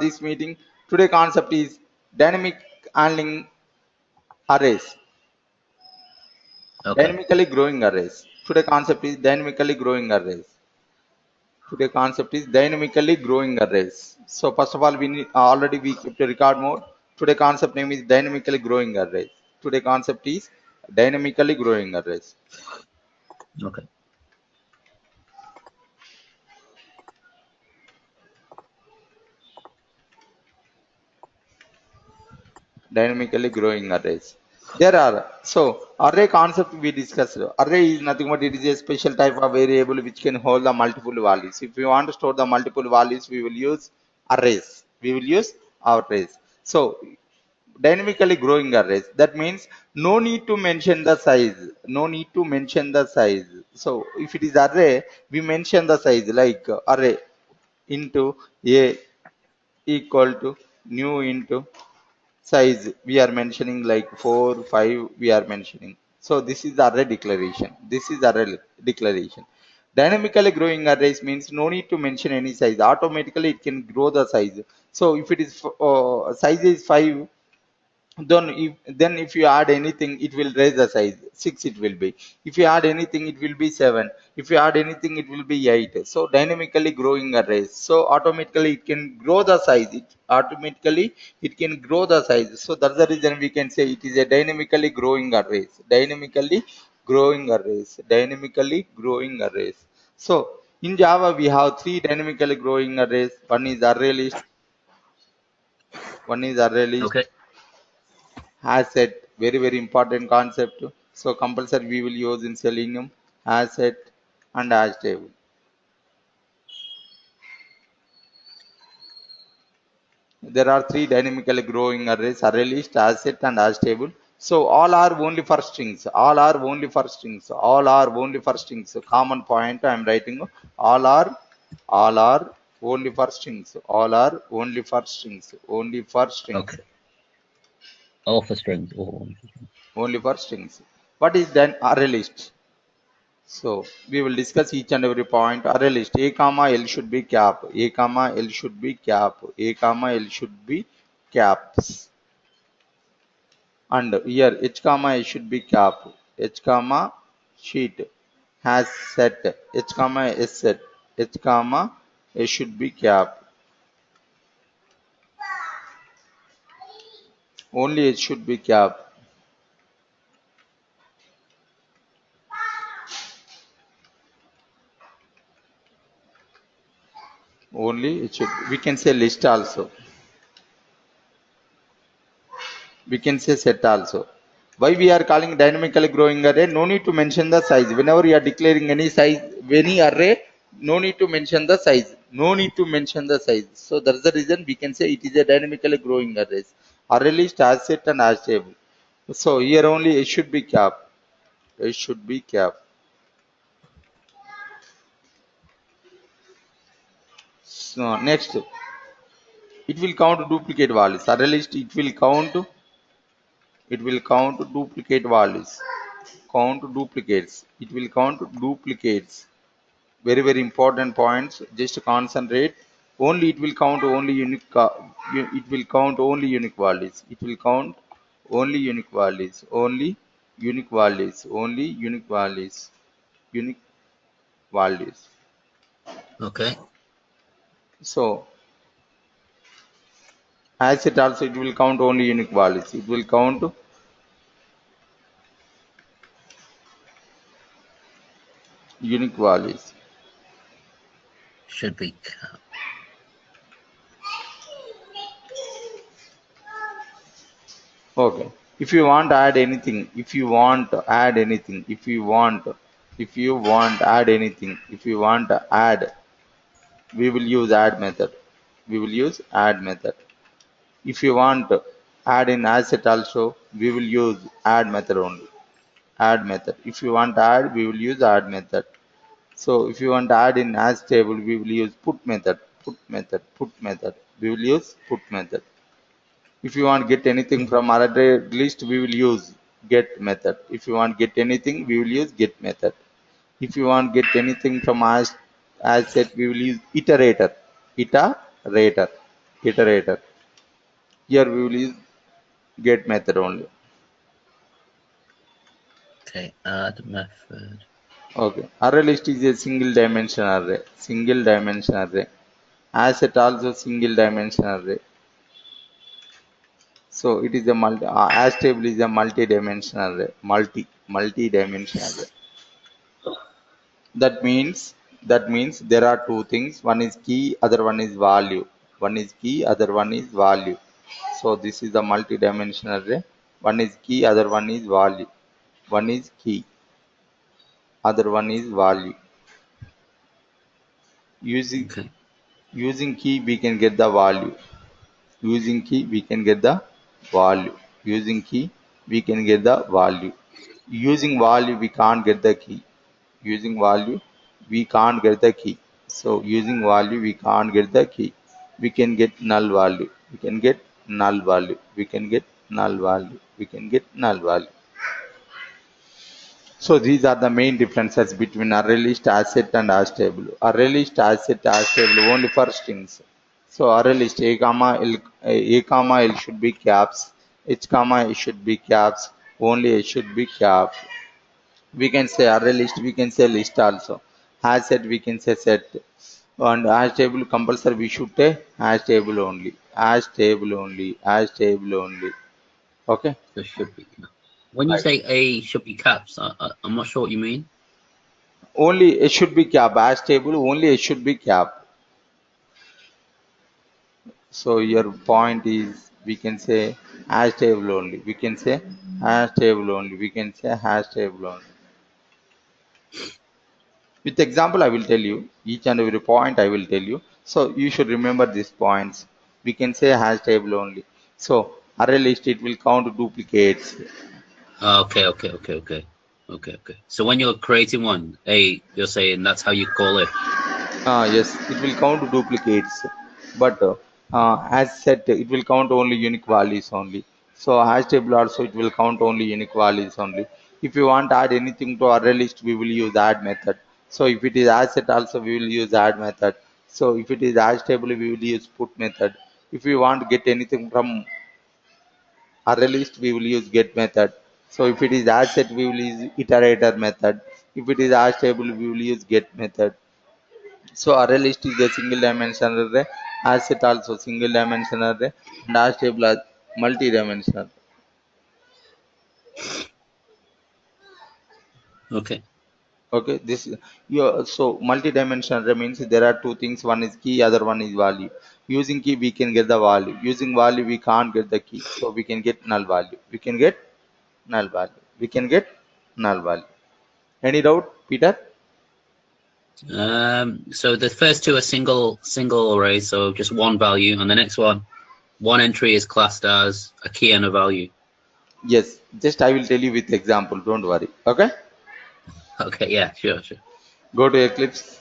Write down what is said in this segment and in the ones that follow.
This meeting. Today concept is dynamic handling arrays. Okay. Dynamically growing arrays. Today concept is dynamically growing arrays. Today concept is dynamically growing arrays. So first of all, we need, already we kept a record mode. Today concept name is dynamically growing arrays. Today concept is dynamically growing arrays. Okay. Dynamically growing arrays. There are so array concept we discussed. Array is nothing but it is a special type of variable which can hold the multiple values. If we want to store the multiple values, we will use arrays. We will use arrays. So dynamically growing arrays. That means no need to mention the size. No need to mention the size. So if it is array, we mention the size like array into a equal to new into size we are mentioning like 4 5 we are mentioning. So this is the array declaration. This is array declaration. Dynamically growing arrays means no need to mention any size, automatically it can grow the size. So if it is size is 5, then if you add anything it will raise the size 6 it will be. If you add anything it will be 7. If you add anything it will be 8. So dynamically growing arrays, so automatically it can grow the size, it automatically it can grow the size. So that's the reason we can say it is a dynamically growing arrays. Dynamically growing arrays. Dynamically growing arrays. So in Java we have three dynamically growing arrays. One is array list, one is array list, Okay. asset, very important concept. So compulsory we will use in Selenium, asset and hash table. There are three dynamically growing arrays: array list, asset and hash table. So all are only for strings. All are only for strings. All are only for strings. So common point I am writing. All are only for strings. All are only for strings. Only for strings. Okay. All for strings. All. Only for strings. What is then array list? So we will discuss each and every point. Array list: a comma l should be cap, a comma l should be cap, a comma l should be caps, and here h comma l should be cap, h comma sheet has set, h comma s set, h comma s should be cap. Only h should be cap. Only it should. We can say list also. We can say set also. Why we are calling dynamically growing array? No need to mention the size. Whenever you are declaring any size, any array, no need to mention the size. No need to mention the size. So that's the reason we can say it is a dynamically growing array. Array list, asset and hash table. So here only it should be cap. It should be cap. So next, it will count duplicate values. Array list, it will count duplicate values. Count duplicates. It will count duplicates. Very important points. Just concentrate. Only it will count only unique. It will count only unique values. It will count only unique values. Only unique values. Only unique values. Unique values. Okay. So as it also it will count only unique values. It will count unique values. Should be cap. Okay. If you want to add anything, if you want to add anything, if you want add anything, if you want to add, we will use add method. We will use add method. If you want to add in asset also, we will use add method only. Add method. If you want to add, we will use add method. So if you want to add in as table, we will use put method. Put method. Put method. We will use put method. If you want get anything from array list, we will use get method. If you want get anything, we will use get method. If you want get anything from as set, we will use iterator. Iterator. iterator. Here we will use get method only. Okay, add method. Okay. Array list is a single dimension array. Single dimension array. Asset also single dimension array. So it is a as table is a multi-dimensional array. Multi-dimensional array. That means there are two things. One is key, other one is value. One is key, other one is value. So this is the multi-dimensional array. One is key, other one is value. One is key, other one is value. Using Okay, using key we can get the value. Using key we can get the value. Using key we can get the value. Using value we can't get the key. Using value we can't get the key. So using value we can't get the key. We can get null value. We can get null value. We can get null value. We can get null value. So these are the main differences between array list, asset and hash table. Array list, asset, hash table only for strings. So array list a comma l should be caps, h comma it should be caps, only it should be cap. We can say array list, we can say list also. Hash set we can say set. And hash table compulsory we should say hash table only. Hash table only. Hash table only. Okay. so it should be. When you Right. say A should be caps, I'm not sure what you mean. Only it should be cap. Hash table only it should be cap. So your point is we can say hash table only. We can say hash table only. We can say hash table only. With example, I will tell you each and every point I will tell you. So you should remember these points. We can say hash table only. So array list it will count duplicates. Okay. So when you're creating one, A, you're saying that's how you call it. Yes, it will count duplicates, but as said, it will count only unique values only. So hash table also it will count only unique values only. If you want to add anything to array list, we will use add method. So if it is asset also we will use add method. So if it is hash table we will use put method. If we want to get anything from array list we will use get method. So if it is asset we will use iterator method. If it is hash table we will use get method. So array list is a single dimensional array, asset also single dimensional array, and hash table are multi-dimensional. Okay. Okay, this so multi-dimensional array means there are two things. One is key, other one is value. Using key we can get the value. Using value we can't get the key, so we can get null value. We can get null value. We can get null value. Any doubt, Peter? So the first two are single arrays, so just one value, and the next one entry is classed as a key and a value. Yes. Just I will tell you with example. Don't worry. Okay. Okay, yeah, sure. Go to Eclipse.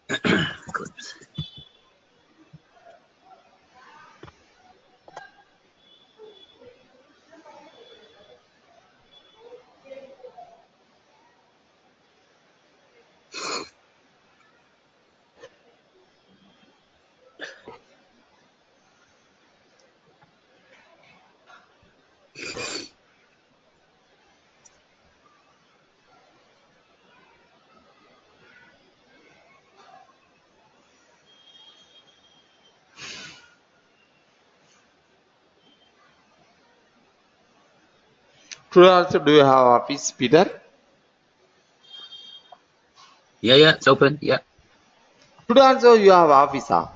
Eclipse. Today also do you have office, Peter? Yeah, it's open. Yeah. Today also you have office, huh?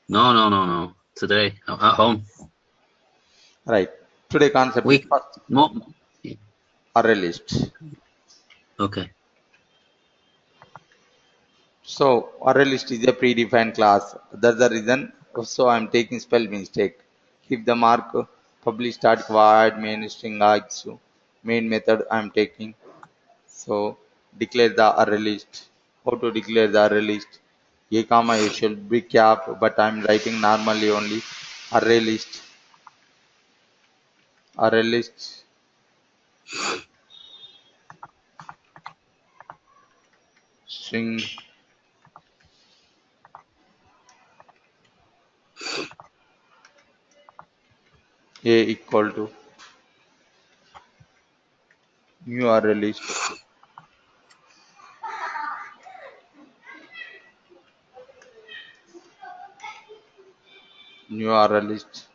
No. Today, I'm at home. Right. Today concept is We first no. array list. Okay. So array list is a predefined class. That's the reason. So I'm taking spell mistake. Keep the mark publish static void main string args. Main method I'm taking. So declare the array list. How to declare the array list? A comma a should be cap, but I'm writing normally only array list. Array list. string a equal to new URL list. New URL list.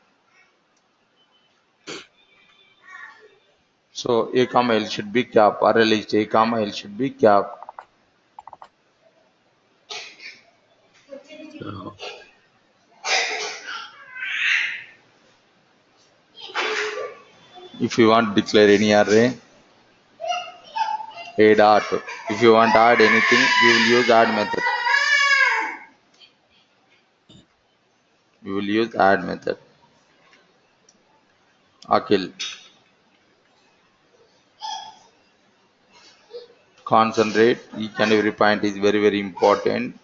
So a comma l should be cap. URL list a comma l should be cap. So, If you want to declare any array, a dot. If you want to add anything, we will use add method. We will use add method. Akhil. Concentrate. Each and every point is very, very important.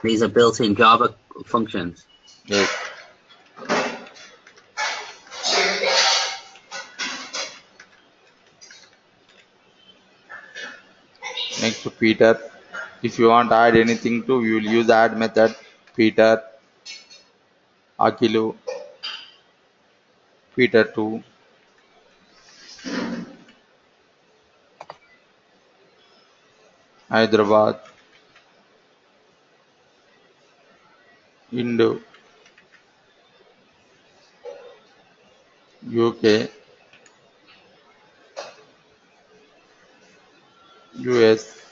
these are built-in Java functions. Yes. Next to Peter. If you want to add anything to, we will use add method. Peter, Akhilu, Peter 2, Hyderabad, Indo, UK, US,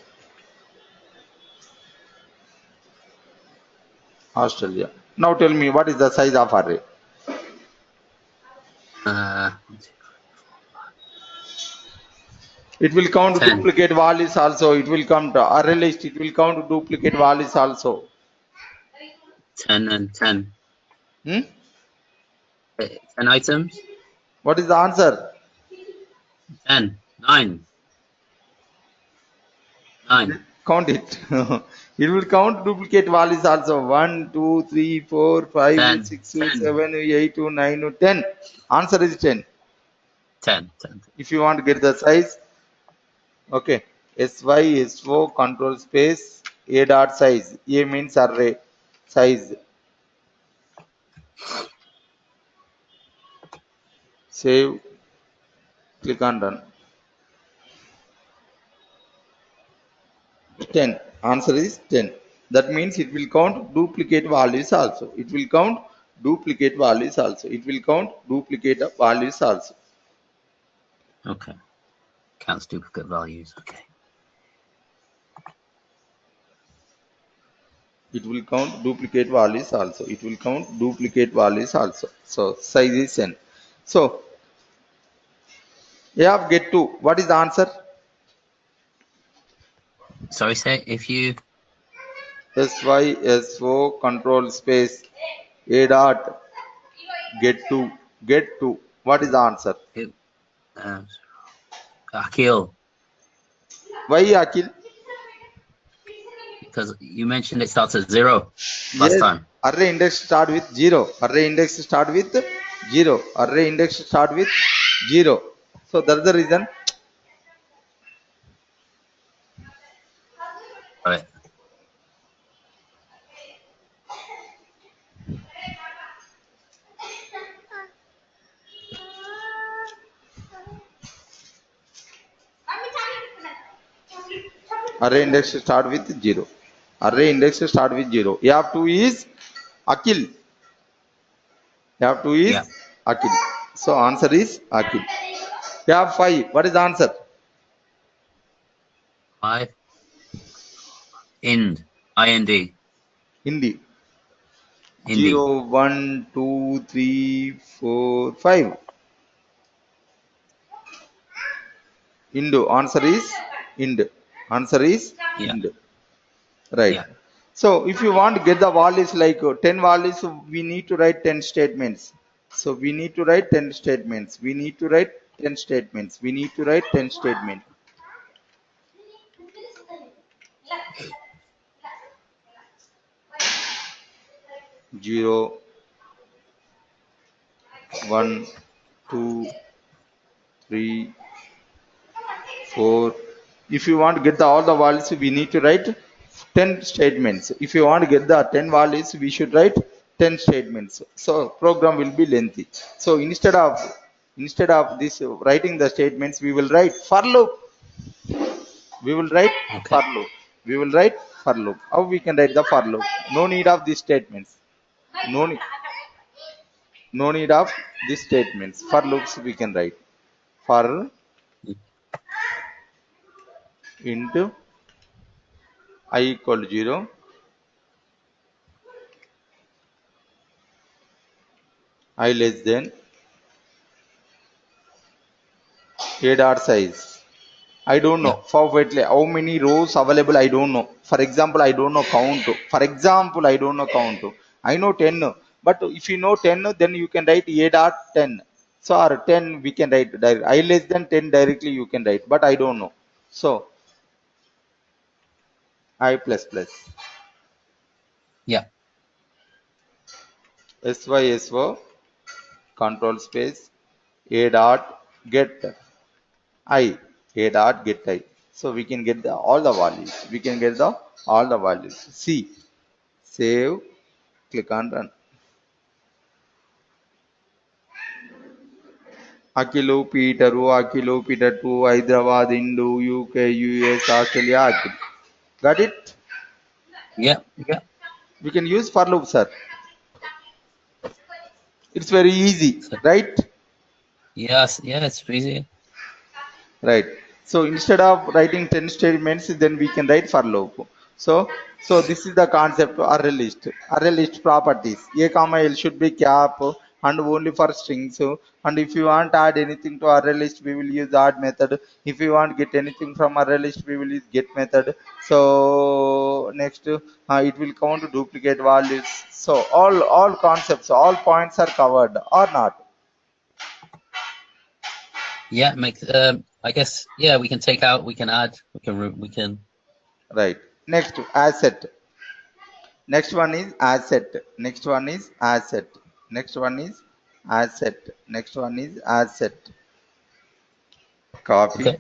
Australia. Now tell me what is the size of array? Uh, It will count 10, duplicate values also. It will count array list. It will count duplicate values also. 10 and 10. Hmm? 10 items? What is the answer? 10. 9. 9. Count it. It will count duplicate values also. 1, 2, 3, 4, 5, 10. 6, 10. 7, 8, 9, 10. Answer is 10. 10. 10. If you want to get the size, okay. SYSO control space A dot size. A means array size. Save. Click on run. 10. Answer is 10. That means it will count duplicate values also. It will count duplicate values also. It will count duplicate values also. Okay. Counts duplicate values. Okay. It will count duplicate values also. It will count duplicate values also. So size is 10. So you have get to. What is the answer? Sorry, say if you. SYSO control space A dot get to. What is the answer? It, uh, Akhil, Why Akhil? because you mentioned it starts at 0 last Yes, time. array index start with 0. Array index start with 0. Array index start with 0. So that's the reason. All right. Array index start with 0. Array index start with 0. You have to is Akhil. You have to is Yeah. Akhil. So answer is Akhil. You have 5. What is the answer? 5. Ind. IND. Hindi. Indy. 0, 1, 2, 3, 4, 5. Indo. Answer is Ind. Answer is Yeah. Ind. Right. Yeah. So if you want to get the values like 10 values, we need to write 10 statements. So we need to write 10 statements. We need to write 10 statements. We need to write 10 statements. Zero, 1, 2, 3, 4. If you want to get all the values, we need to write 10 statements. If you want to get the 10 values, we should write 10 statements. So program will be lengthy. So instead of this writing the statements, we will write for loop. We will write Okay. for loop. We will write for loop. How we can write the for loop? No need of these statements. No need. No need of these statements. For loops we can write for int I equal to 0, I less than a dot size. I don't know Yeah. perfectly how many rows available. I don't know. For example, I don't know count. For example, I don't know count. I know 10, but if you know 10, then you can write a dot 10. So or 10 we can write direct. I less than 10 directly you can write, but I don't know. So I plus plus Yeah. SYSO control space a dot get I a dot get I. So we can get all the values. We can get all the values. See, save, click on run. Akhilu, Peteru, Akhilu, Peter 2, Hyderabad, Hindu, UK, US, Australia, Akhil. Got it? Yeah. Yeah. We can use for loop, sir. It's very easy, So, right? yes. Yeah. It's easy. Right. So instead of writing 10 statements, then we can write for loop. So this is the concept of array list. Array list properties. A comma L should be cap and only for strings. And if you want to add anything to array list, we will use add method. If you want to get anything from array list, we will use get method. So next, it will count duplicate values. So all concepts, all points are covered or not. Yeah. Make. I guess. Yeah. We can take out. We can add. We can. Right. Next, asset. Next one is asset. Next one is asset. Next one is asset. Next one is asset. Copy. Okay.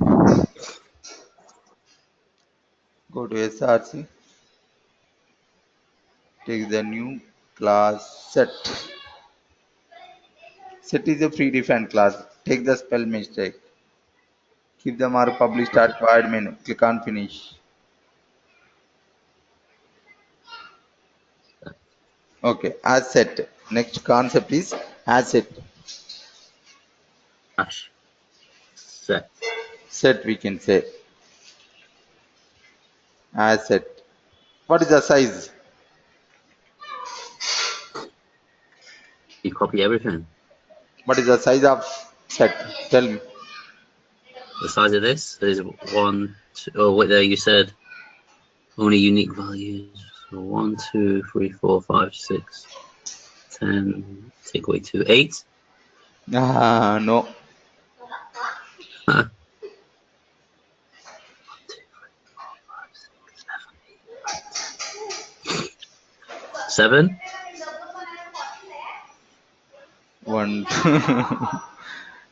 Go to SRC. Take the new class set. Set is a predefined class. Take the spell mistake. Keep the mark published at required menu. Click on finish. Okay. Asset. Next concept is asset. Hash. Set. Set we can say. Asset. What is the size? You copy everything. What is the size of set? Tell me. The size of this is 1, 2. Oh, wait, there you said only unique values. So 1, 2, 3, 4, 5, 6, 10. Take away 2, 8. Ah, no. 7. One.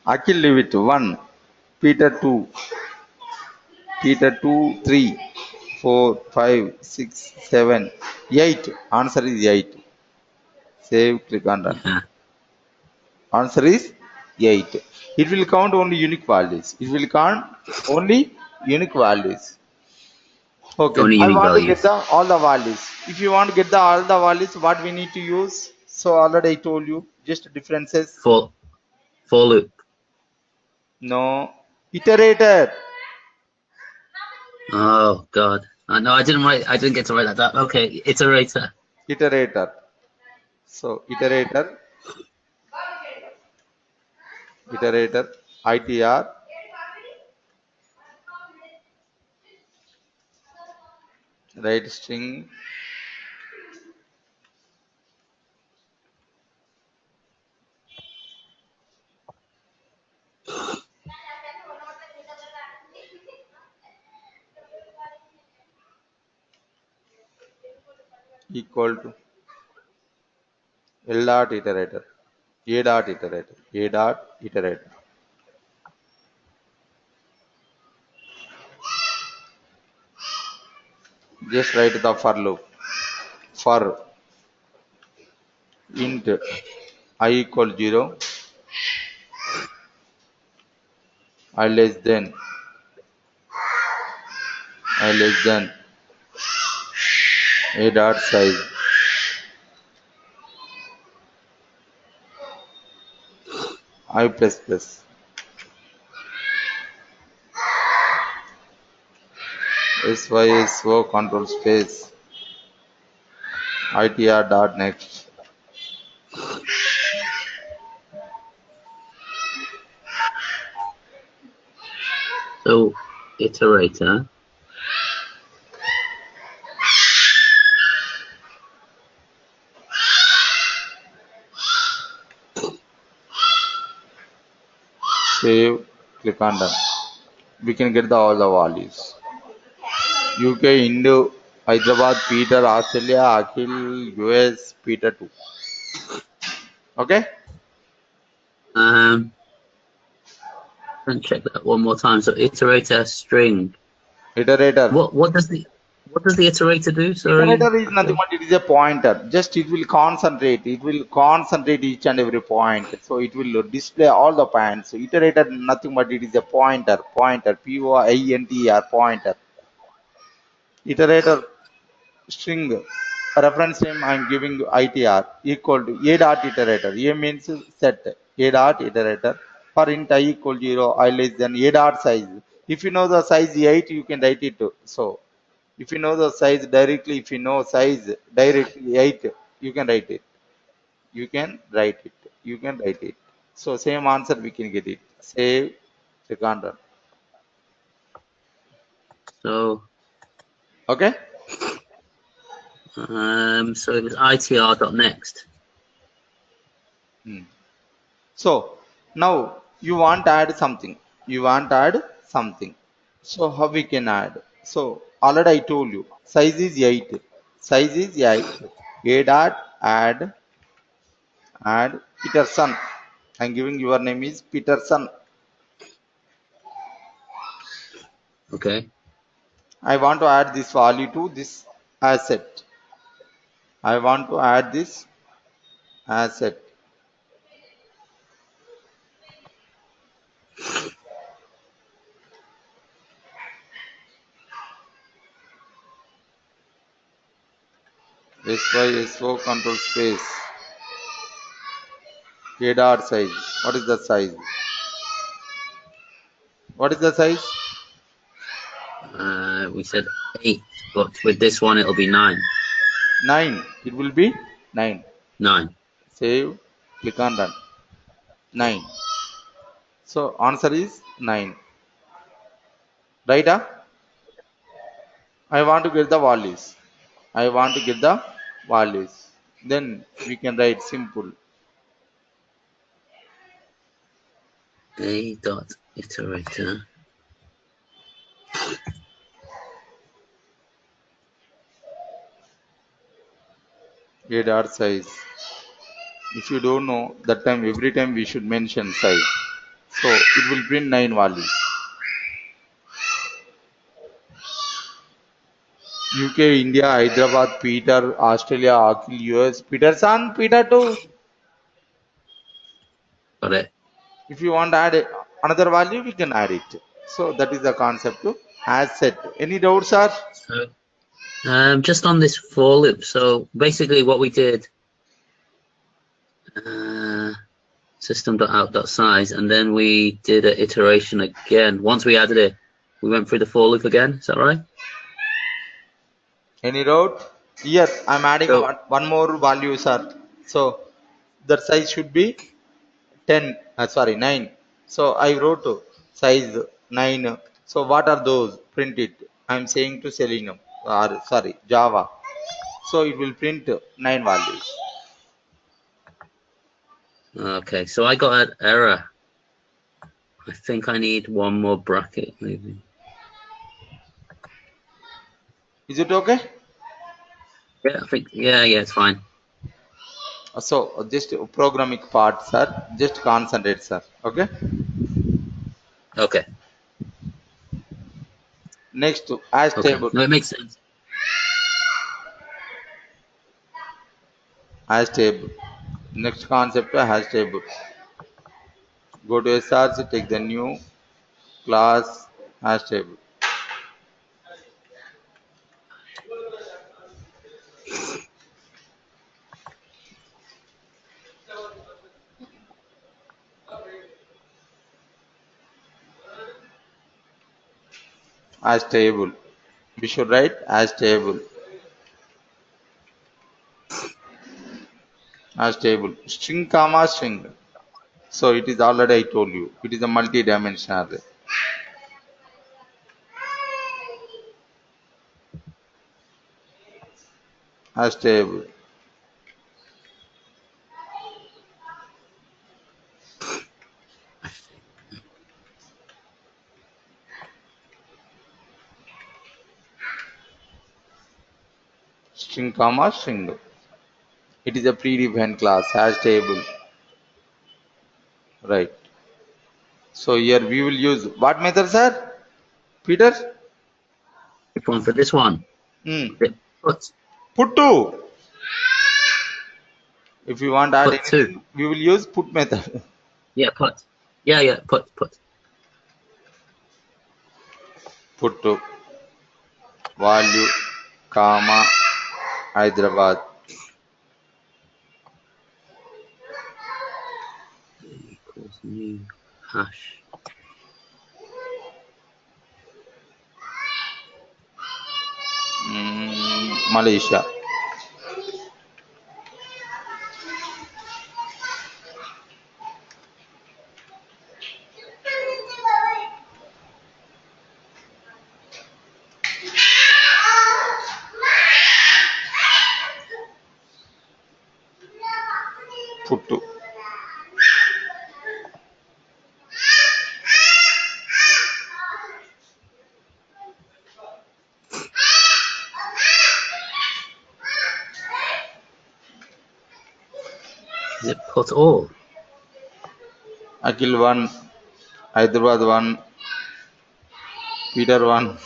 Akhil leave it. One. Peter two. Peter two, 3, 4, 5, 6, 7, 8. Answer is 8. Save, click on run. Yeah. Answer is 8. It will count only unique values. It will count only unique values. Okay. Only I unique want to get values. all the values. If you want to get all the values, what we need to use? So already I told you. Just differences. For loop. No. Iterator. Oh God. No, I didn't write. I didn't get to write that down. Okay, iterator. Iterator. So iterator, ITR, write string, equal to L dot iterator. A dot iterator. A dot iterator. Just write the for loop. For int I equal 0, I less than a dot size. I plus plus. SYSO control space. ITR dot next. So iterator. Save. Click on done. We can get all the values. UK, Indo, Hyderabad, Peter, Australia, Akhil, US, Peter 2. Okay? And check that one more time. So iterator string. Iterator. What does the iterator do? Sorry. Iterator is nothing but it is a pointer. Just it will concentrate. It will concentrate each and every point. So it will display all the points. So iterator nothing but it is a pointer. Pointer. POINTER pointer. Iterator string reference name I am giving ITR equal to a dot iterator. A means set a dot iterator for int I equal 0, I less than a dot size. If you know the size 8, you can write it. So if you know the size directly, if you know size directly 8, you can write it. You can write it. You can write it. So same answer we can get it. Save, click on run. So Okay. so it was itr.next. So now you want to add something. You want to add something. So how we can add? So already I told you size is 8. Size is 8. A dot add Peterson. I'm giving your name is Peterson. Okay. I want to add this value to this asset. I want to add this asset. SYSO control space. A dot size. What is the size? What is the size? We said 8, but with this one it'll be 9. 9. It will be 9. 9. Save. Click on run. 9. So answer is 9. Right? I want to get the values. I want to get the values. Then we can write simple. A dot iterator. A dot size. If you don't know, that time every time we should mention size. So it will print 9 values. UK, India, Hyderabad, Peter, Australia, Akhil, US, Peterson, Peter 2. Got it. If you want to add another value, we can add it. So that is the concept to asset. Any doubts, sir? So just on this for loop. So basically what we did, system.out.size, and then we did an iteration again. Once we added it, we went through the for loop again. Is that right? Any doubt? Here I'm adding So, one more value, sir. So that size should be 10. Sorry, 9. So I wrote size 9. So what are those? Print it. I'm saying to Selenium or sorry Java. So it will print 9 values. okay, so I got an error. I think I need one more bracket, maybe. Is it okay? Yeah, I think, yeah, it's fine. So just programming part, sir. Just concentrate, sir. Okay. Okay. Next, as Okay. table. No, it makes sense. Hash table. Next concept, hash table. Go to SRC, take the new class hash table. Hash table. We should write hash table. Hash table. String comma string. So it is already I told you. It is a multi-dimensional array. Hash table. String comma string. It is a predefined class. Hash table. Right. So here we will use what method, sir? Peter? Which one for this one? Hmm. Put. Put two. If you want to add Put two. anything, we will use put method. Yeah, put. Yeah, put. Put two. Value, comma, Hyderabad. Equals new hash. Malaysia. Put two. Is it put all? Akhil 1, Hyderabad 1, Peter 1,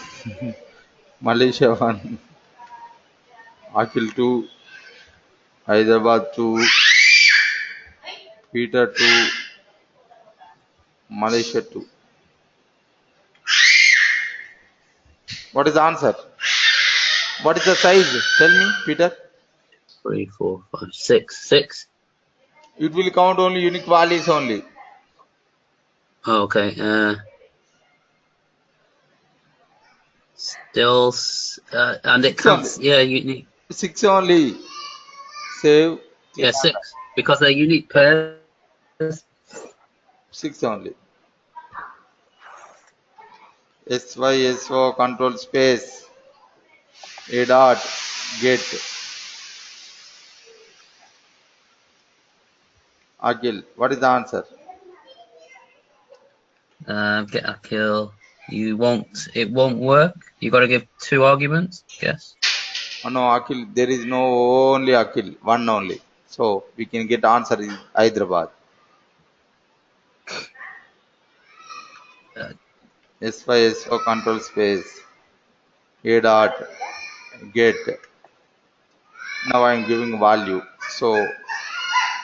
Malaysia 1, Akhil 2, Hyderabad 2, Peter 2, Malaysia 2. What is the answer? What is the size? Tell me, Peter. 3, 4, 5, 6. 6. It will count only unique values only. Oh, okay. Still, and it 6 only. counts. Yeah, unique. 6 only. Save. Click Yeah, on that. 6 because they're unique pairs. 6 only. SYSO control space. A dot. Get. Akhil. What is the answer? Get a kill. You won't. It won't work. You got to give 2 arguments. Guess. Oh, no, Akhil. There is no only Akhil. One only. So we can get answer is Hyderabad. SYSO control space. A dot. Get. Now I am giving value. So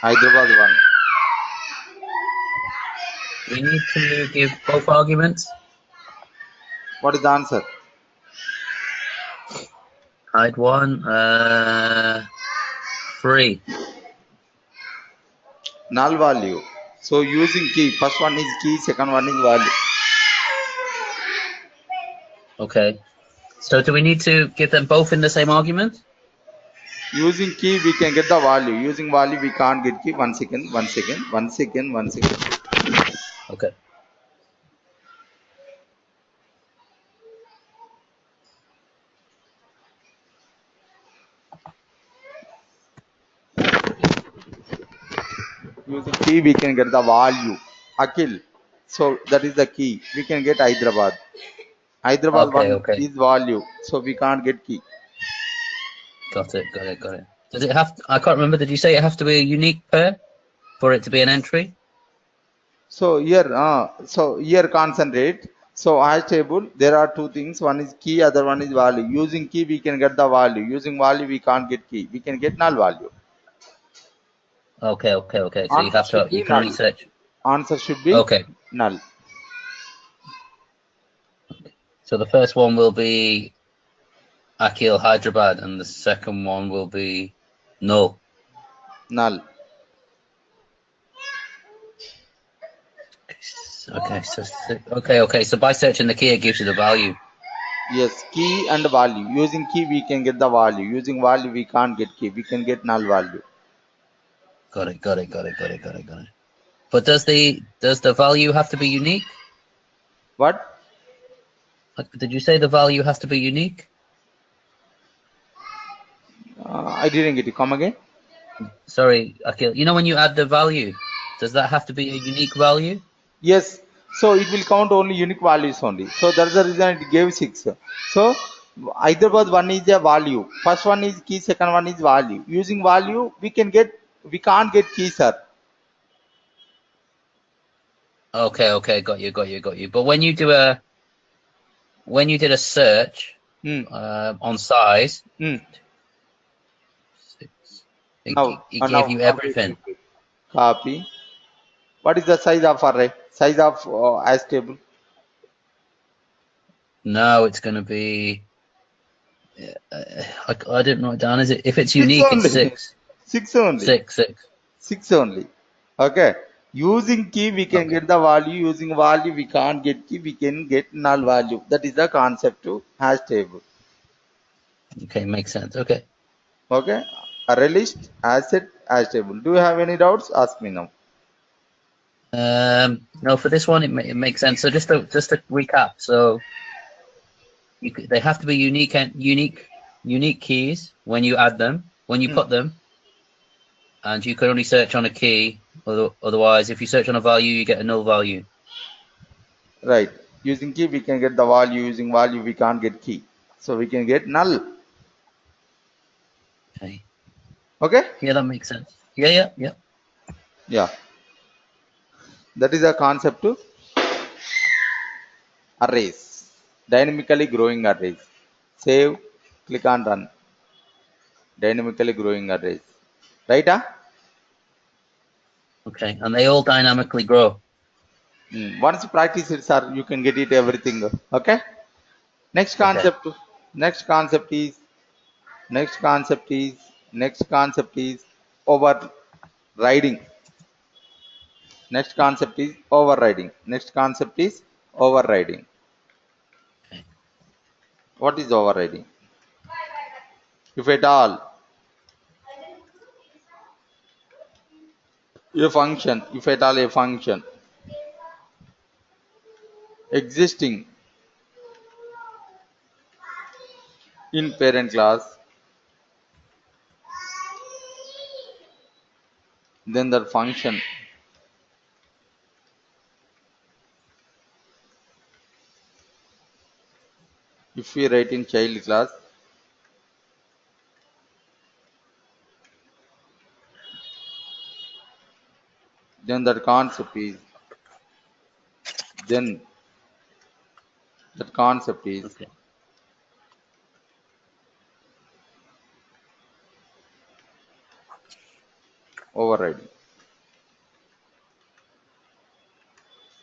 Hyderabad 1. We need to give both arguments. What is the answer? Hide 1. 3. Null value. So using key. First one is key. Second one is value. Okay. So do we need to give them both in the same argument? Using key we can get the value. Using value we can't get key. 1 second. 1 second. 1 second. 1 second. Okay. Using key we can get the value. Akhil. So that is the key. We can get Hyderabad. Hyderabad Okay. 1 Okay. is value. So we can't get key. Got it. Does it have? I can't remember. Did you say it has to be a unique pair for it to be an entry? So here concentrate. So hash table, there are two things. One is key, other one is value. Using key, we can get the value. Using value, we can't get key. We can get null value. Okay. So you Answer have to. should You be can only null. search. Answer should be Okay. null. So the first one will be Akhil Hyderabad, and the second one will be null. Null. Okay. So by searching the key, it gives you the value. Yes, key and value. Using key, we can get the value. Using value, we can't get key. We can get null value. Got it. But does the value have to be unique? What? Did you say the value has to be unique? I didn't get it. Come again. Sorry, Akhil. You know when you add the value, does that have to be a unique value? Yes. So it will count only unique values only. So that's the reason it gave 6. So either was one is a value. First one is key, second one is value. Using value, we can't get key, sir. Okay. Got you. But when you did a search Hmm. on size, Hmm. it gave you everything. Copy. What is the size of array? Size of as table? No, it's going to be. I didn't write it down. Is it? If it's 6 unique, it's only. 6. 6 only. 6. 6 only. Okay. Using key, we can Okay. get the value. Using value, we can't get key. We can get null value. That is the concept to hash table. Okay, makes sense. Okay. Okay. Array list, asset, hash table. Do you have any doubts? Ask me now. No, for this one, it makes sense. So just to recap, so they have to be unique keys when you add them, when you Hmm. put them, and you can only search on a key. Otherwise, if you search on a value, you get a null value. Right. Using key, we can get the value. Using value, we can't get key. So we can get null. Okay. Okay. Yeah, that makes sense. Yeah. Yeah. That is a concept to arrays. Dynamically growing arrays. Save. Click on run. Dynamically growing arrays. Right? Huh? Okay, and they all dynamically grow. Once you practice it, sir, you can get it everything. Okay. Next Okay. concept. Next concept is. Next concept is. Next concept is overriding. Next concept is overriding. Next concept is overriding. Okay. What is overriding? If at all, a function, if at all a function existing in parent class, then that function, if we write in child class, then that concept is, then that concept is Okay. overriding.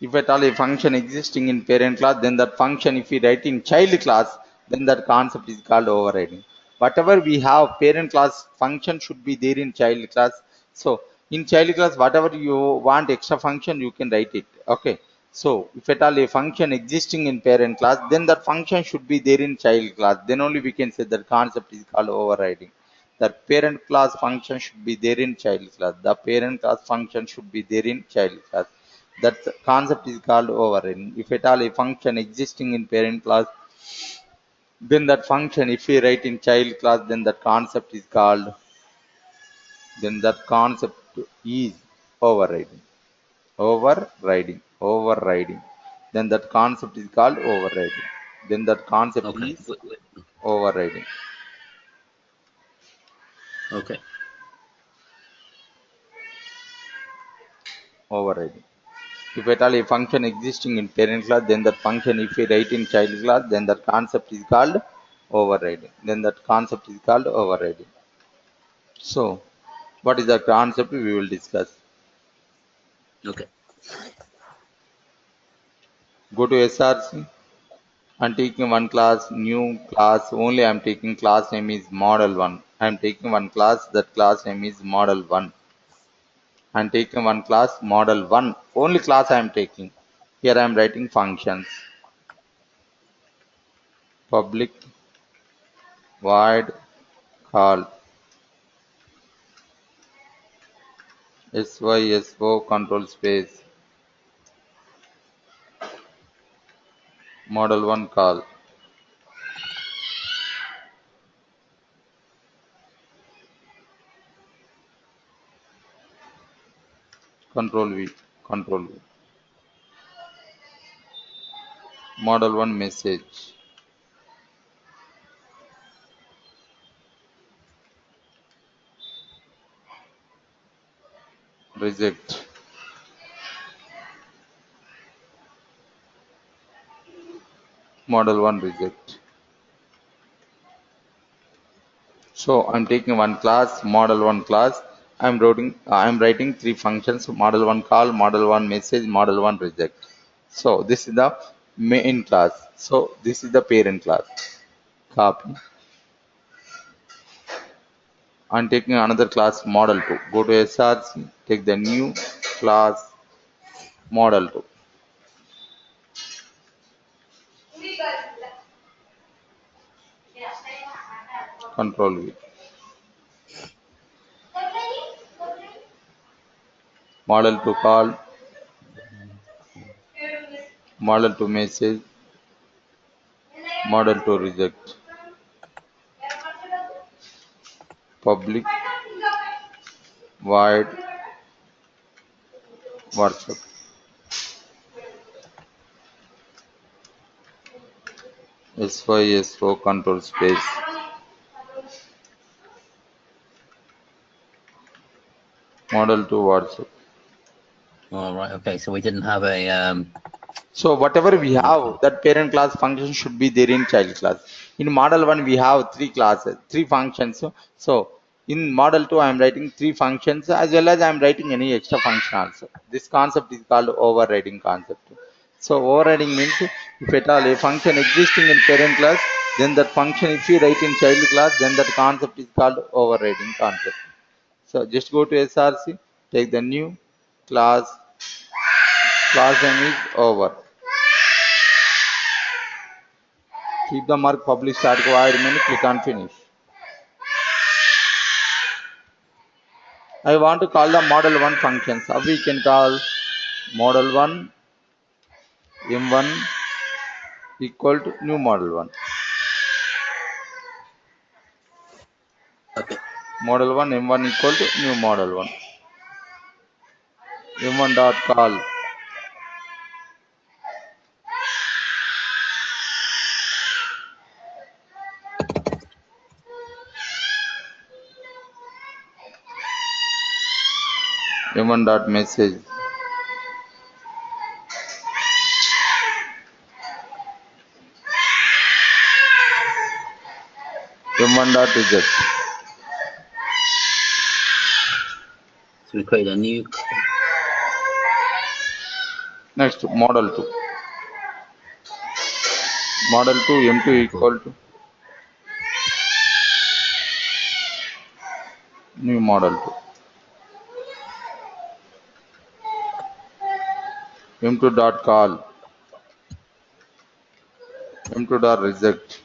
If at all a function existing in parent class, then that function, if we write in child class, then that concept is called overriding. Whatever we have, parent class function should be there in child class. So in child class, whatever you want extra function, you can write it. Okay. So if at all a function existing in parent class, then that function should be there in child class. Then only we can say that concept is called overriding. That parent class function should be there in child class. The parent class function should be there in child class. That concept is called overriding. If at all a function existing in parent class, then that function, if we write in child class, then that concept is called, then that concept is overriding. Overriding. Then that concept is called overriding. Then that concept Okay. is overriding. Okay. Overriding. If at all a function existing in parent class, then that function, if we write in child class, then that concept is called overriding. Then that concept is called overriding. So, what is the concept we will discuss? Okay. Go to SRC. I'm taking one class, new class. Only I'm taking class name is model 1. I'm taking one class, that class name is model 1. I'm taking one class, model 1. Only class I'm taking. Here I'm writing functions. Public void call SYSO control space model 1 call control V control V model 1 message reject model 1 reject. So I'm taking one class, model 1 class. I'm writing three functions: model 1 call, model 1 message, model 1 reject. So this is the main class. So this is the parent class. Copy. I'm taking another class, model 2. Go to SRC, take the new class, model 2. Control V. Model 2 call, model 2 message, model 2 reject. Public void WhatsApp. SYSO control space model 2 WhatsApp. All right. Okay. So we didn't have a So whatever we have, that parent class function should be there in child class. In model 1 we have three classes, three functions. So in model 2 I am writing three functions as well as I am writing any extra function also. This concept is called overriding concept. So overriding means if at all a function existing in parent class, then that function if you write in child class, then that concept is called overriding concept. So just go to SRC, take the new class name is over. Keep the mark publish start void menu, click on finish. I want to call the model 1 functions. How we can call model 1 m1 equal to new model 1. okay. Model 1 m1 equal to new model 1. m1 dot call m1 dot message m1 dot reject. So we create a new. Next model 2. Model 2 m2 equal to new model 2. m2 dot call m2 dot reject.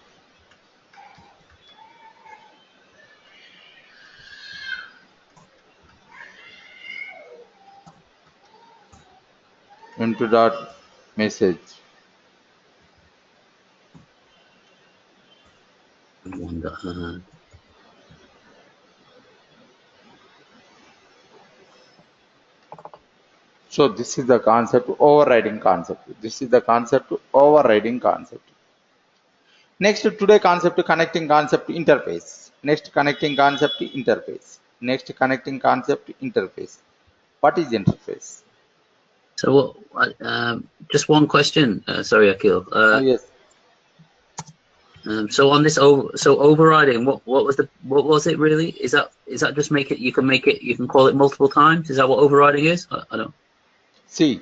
m2 dot message One that, So this is the concept overriding concept. This is the concept overriding concept. Next today concept connecting concept interface. Next connecting concept, interface. Next connecting concept, interface. What is interface? So just one question. Sorry, Akhil. Yes. So on this overriding, what was it really? Is that just make it? You can call it multiple times. Is that what overriding is? I don't. See,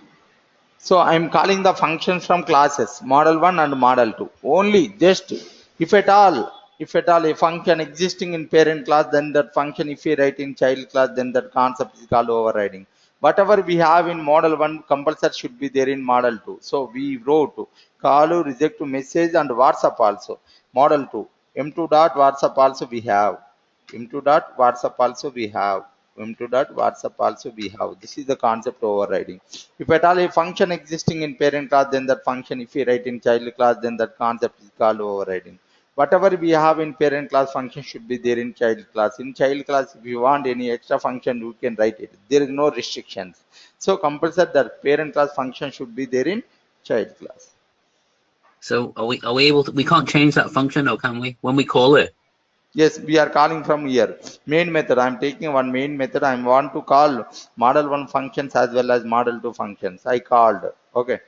so I'm calling the functions from classes model 1 and model 2. Only just if at all a function existing in parent class, then that function, if we write in child class, then that concept is called overriding. Whatever we have in model 1 compulsory should be there in model 2. So we wrote call, reject, message and WhatsApp also. Model 2. M2 dot WhatsApp also we have. M2 dot WhatsApp also we have. M2 dot WhatsApp also we have. This is the concept overriding. If at all a function existing in parent class, then that function, if we write in child class, then that concept is called overriding. Whatever we have in parent class function should be there in child class. In child class, if you want any extra function, you can write it. There is no restrictions. So compulsory that parent class function should be there in child class. So are we able to? We can't change that function, or can we? When we call it. Yes, we are calling from here. Main method. I'm taking one main method. I want to call model 1 functions as well as model 2 functions. I called. Okay.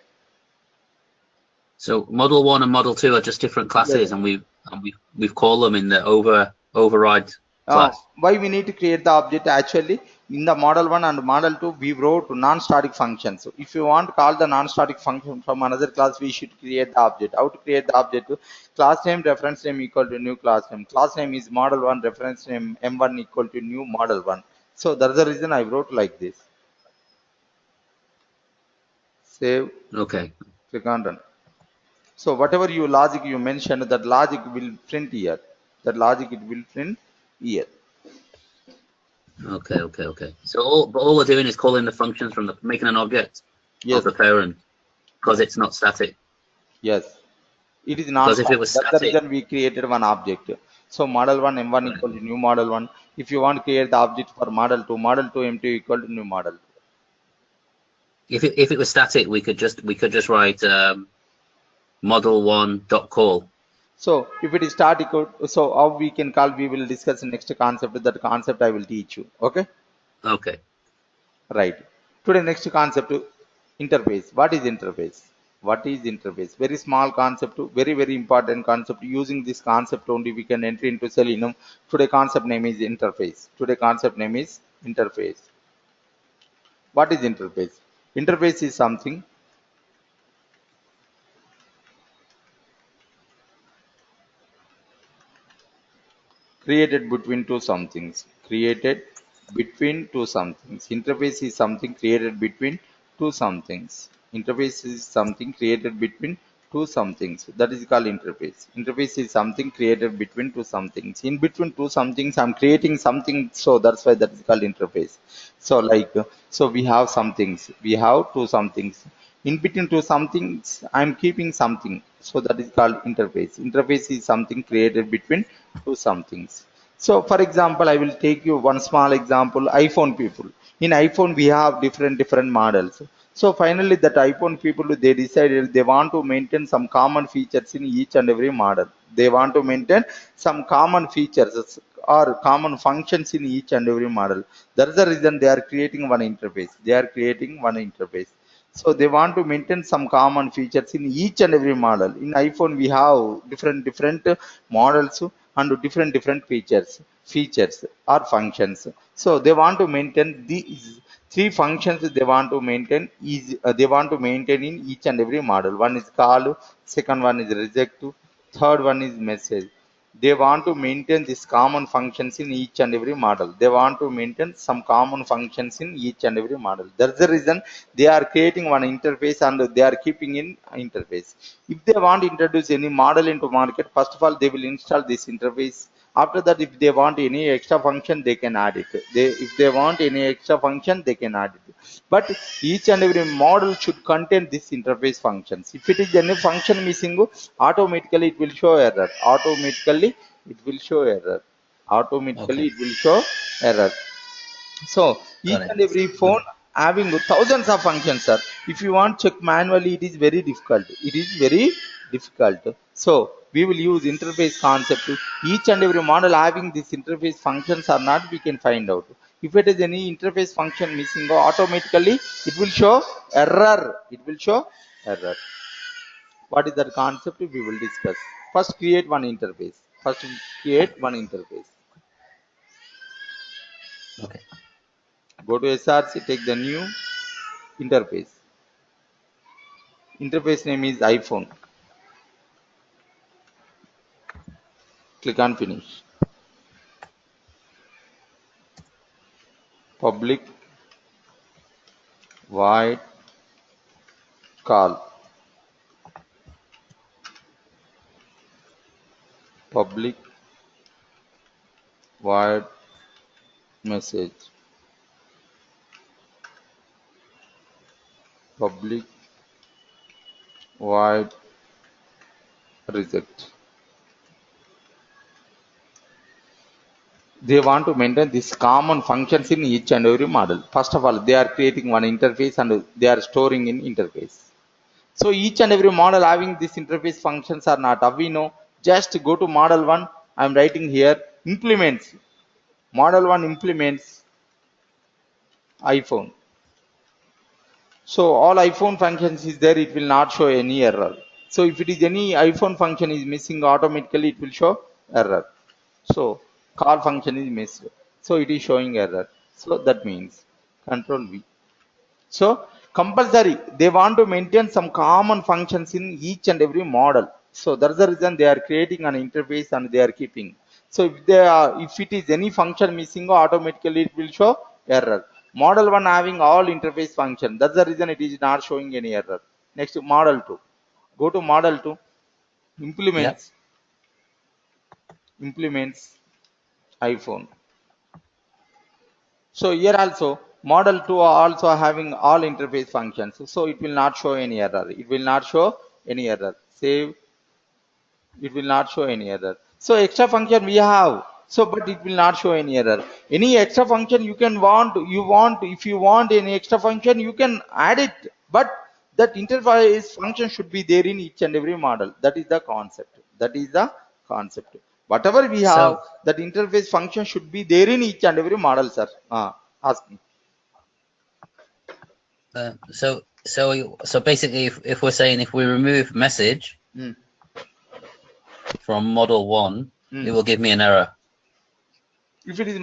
So model 1 and model 2 are just different classes, Yes. and we've called them in the override class. Why we need to create the object? Actually, in the model 1 and model 2 we wrote non-static functions. So if you want to call the non-static function from another class, we should create the object. How to create the object? Class name reference name equal to new class name. Class name is model 1, reference name m1 equal to new model 1. So that's the reason I wrote like this. Save, Okay. click on run. So whatever you logic you mentioned, that logic will print here. That logic it will print here. Okay. So all we're doing is calling the functions from making an object Yes. of the parent, because it's not static. Yes. It is Because if it non-static. was That's the static, reason we created one object. So model 1 m1 right. equal to new model 1. If you want to create the object for model 2, model 2 m2 equal to new model 2. If it was static, we could just write model1 dot call. So if it is static, so how we can call, we will discuss in next concept. That concept I will teach you. Okay. Okay. Right. Today next concept, interface. What is interface? What is interface? Very small concept, very important concept. Using this concept only we can enter into Selenium. Today concept name is interface. Today concept name is interface. What is interface? Interface is something created between two somethings. Created between two somethings. Interface is something created between two somethings. Interface is something created between two somethings. That is called interface. Interface is something created between two somethings. In between two somethings, I'm creating something. So that's why that is called interface. So like, so we have some things. We have two somethings. In between two somethings, I'm keeping something. So that is called interface. Interface is something created between two somethings. So for example, I will take you one small example. iPhone people. In iPhone, we have different models. So finally, that iPhone people, they decided they want to maintain some common features in each and every model. They want to maintain some common features or common functions in each and every model. That is the reason they are creating one interface. They are creating one interface. So they want to maintain some common features in each and every model. In iPhone, we have different models and different features or functions. So they want to maintain these three functions. They want to maintain in each and every model. One is call, second one is reject, third one is message. They want to maintain these common functions in each and every model. They want to maintain some common functions in each and every model. That's the reason they are creating one interface and they are keeping in interface. If they want to introduce any model into market, first of all they will install this interface. After that, if they want any extra function, they can add it. If they want any extra function, they can add it. But each and every model should contain this interface functions. If it is any function missing, automatically it will show error. Automatically it will show error. Automatically Okay. it will show error. So Got each it. and every phone having thousands of functions, sir. If you want check manually, it is very difficult. It is very difficult. So we will use interface concept to each and every model having this interface functions or not, we can find out. If it is any interface function missing, automatically it will show error. It will show error. What is that concept? We will discuss. First, create one interface. First, create one interface. Okay. Go to SRC, take the new interface. Interface name is iPhone. Click on finish. Public void call. Public void message. Public void reject. They want to maintain this common functions in each and every model. First of all, they are creating one interface and they are storing in interface. So each and every model having this interface functions or not, how we know? Just go to model one. I'm writing here implements. Model one implements iPhone. So all iPhone functions is there, it will not show any error. So if it is any iPhone function is missing, automatically it will show error. So call function is missed. So it is showing error. So that means control V. So compulsory, they want to maintain some common functions in each and every model. So that's the reason they are creating an interface and they are keeping. So if it is any function missing, automatically it will show error. Model one having all interface function. That's the reason it is not showing any error. Next, model two. Go to model two. Yeah. Implements. Implements iPhone. So here also model 2 are also having all interface functions. So it will not show any error. It will not show any error. Save. It will not show any error. So extra function we have. So but it will not show any error. Any extra function if you want any extra function you can add it. But that interface function should be there in each and every model. That is the concept. That is the concept. Whatever we have, So, that interface function should be there in each and every model, sir. Ask me. so basically, if we're saying if we remove message Mm. from model one, it Mm. will give me an error. If it is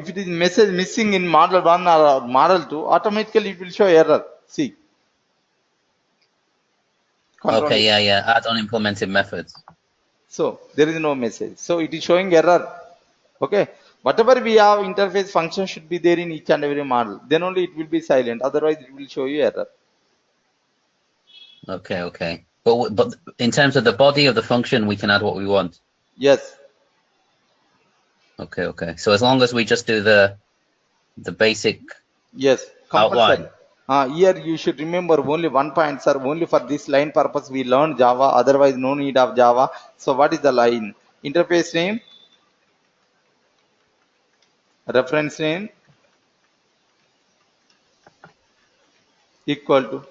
if it is message missing in model 1 or model 2, automatically it will show error. See, control. Okay, yeah. Add unimplemented methods. So there is no message. So it is showing error. Okay. Whatever we have interface function should be there in each and every model. Then only it will be silent. Otherwise it will show you error. Okay. But in terms of the body of the function, we can add what we want. Yes. Okay. So as long as we just do the basic Yes. Compulsory. outline. Here you should remember only one point, sir. Only for this line purpose we learn Java. Otherwise no need of Java. So what is the line? Interface name, reference name equal to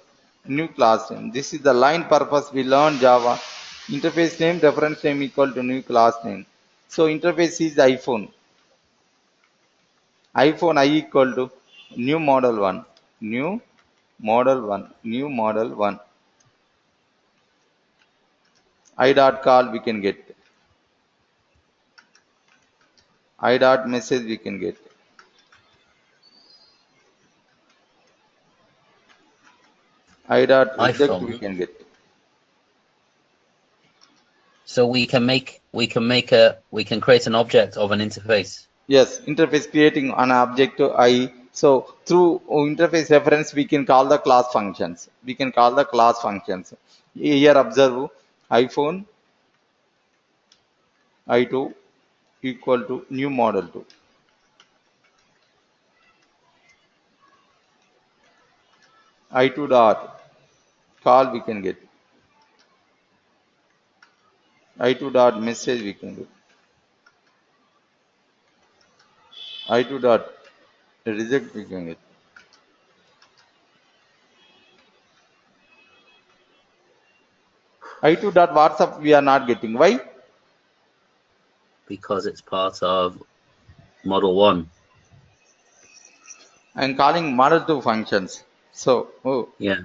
new class name. This is the line purpose we learn Java. Interface name, reference name equal to new class name. So interface is iPhone. iPhone I equal to new model 1. New model 1. New model 1. I dot call we can get. I dot message we can get. I dot reject we iPhone. can get. So we can create an object of an interface. Yes, interface creating an object I. So through interface reference, we can call the class functions. We can call the class functions. Here observe iPhone I2 equal to new model 2. I2 dot call we can get. I2 dot message we can get. I2 dot reject we can get. i2.whatsapp we are not getting. Why? Because it's part of model 1. I'm calling model 2 functions. So, Yeah.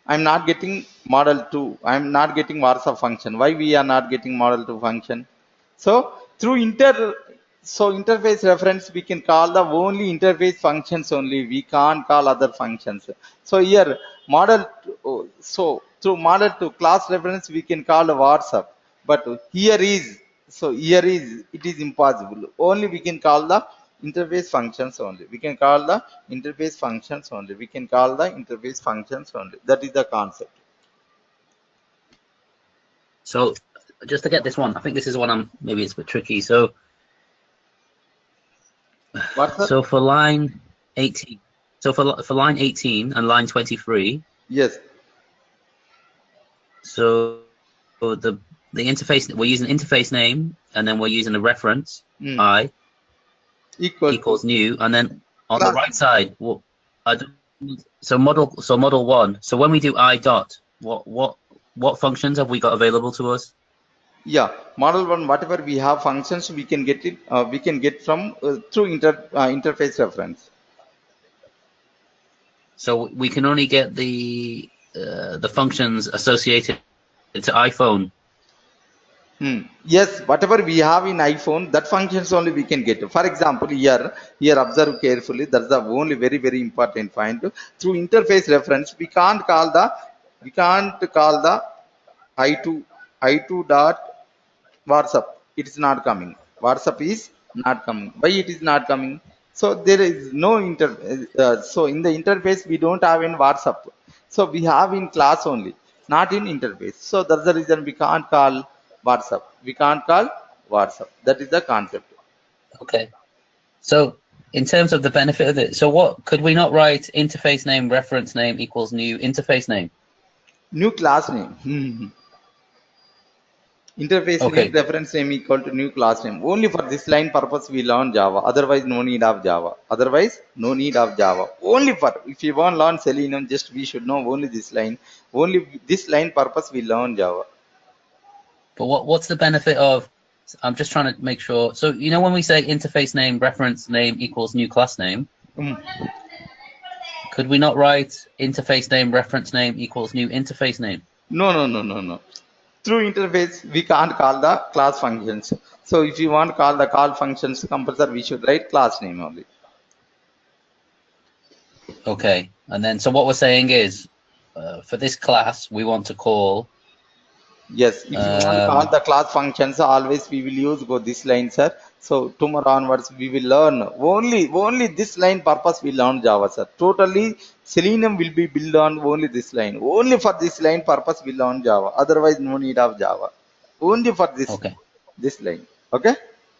I'm not getting model 2. I'm not getting WhatsApp function. Why we are not getting model 2 function? So through interface reference we can call the only interface functions only. We can't call other functions. So here so through model 2 class reference we can call WhatsApp. But here is it is impossible. Only we can call the interface functions only. We can call the interface functions only. We can call the interface functions only. That is the concept. So just to get this one, I think this is one maybe it's a bit tricky. So for line 18, so for line 18 and line 23. Yes. So the interface, we're using interface name, and then we're using a reference I equals new, and then on the right side, so model 1. So when we do I dot, what functions have we got available to us? Yeah, model 1, whatever we have functions, we can get it. We can get from through interface reference. So we can only get the functions associated to iPhone. Yes, whatever we have in iPhone, that functions only we can get. For example, here observe carefully. That's the only very important point. Through interface reference, we can't call the i2 dot WhatsApp. It is not coming. WhatsApp is not coming. Why it is not coming? So there is no so in the interface we don't have in WhatsApp. So we have in class only, not in interface. So that's the reason we can't call WhatsApp. We can't call WhatsApp. That is the concept. Okay. So in terms of the benefit of it, so what could we not write interface name reference name equals new interface name? New class name. Interface name reference name equal to new class name. Only for this line purpose we learn Java. Otherwise no need of Java. Only for if you want to learn Selenium, just we should know only this line. Only this line purpose we learn Java. But what's the benefit of? I'm just trying to make sure. So you know when we say interface name reference name equals new class name, could we not write interface name reference name equals new interface name? No. Through interface we can't call the class functions. So if you want to call the call functions compulsory, we should write class name only. Okay, and then so what we're saying is for this class we want to call. Yes, if you want to call the class functions, always we will use this line, sir. So tomorrow onwards we will learn only this line purpose we learn Java, sir. Totally Selenium will be built on only this line. Only for this line purpose we learn Java. Otherwise no need of Java. Only for this line. Okay.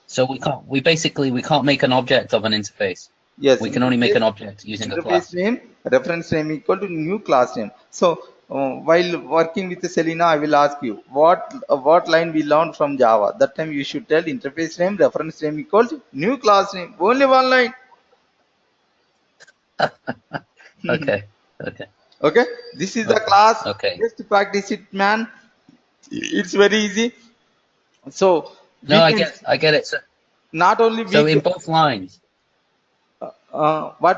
So we can't make an object of an interface. Yes. We can only make an object using a class. Interface name, reference name equal to new class name. So while working with the Selenium, I will ask you what line we learned from Java. That time you should tell interface name, reference name equal to new class name. Only one line. Okay. This is the class. Okay. Just practice it, man. It's very easy. So no, I get it. So, not only so in both lines. What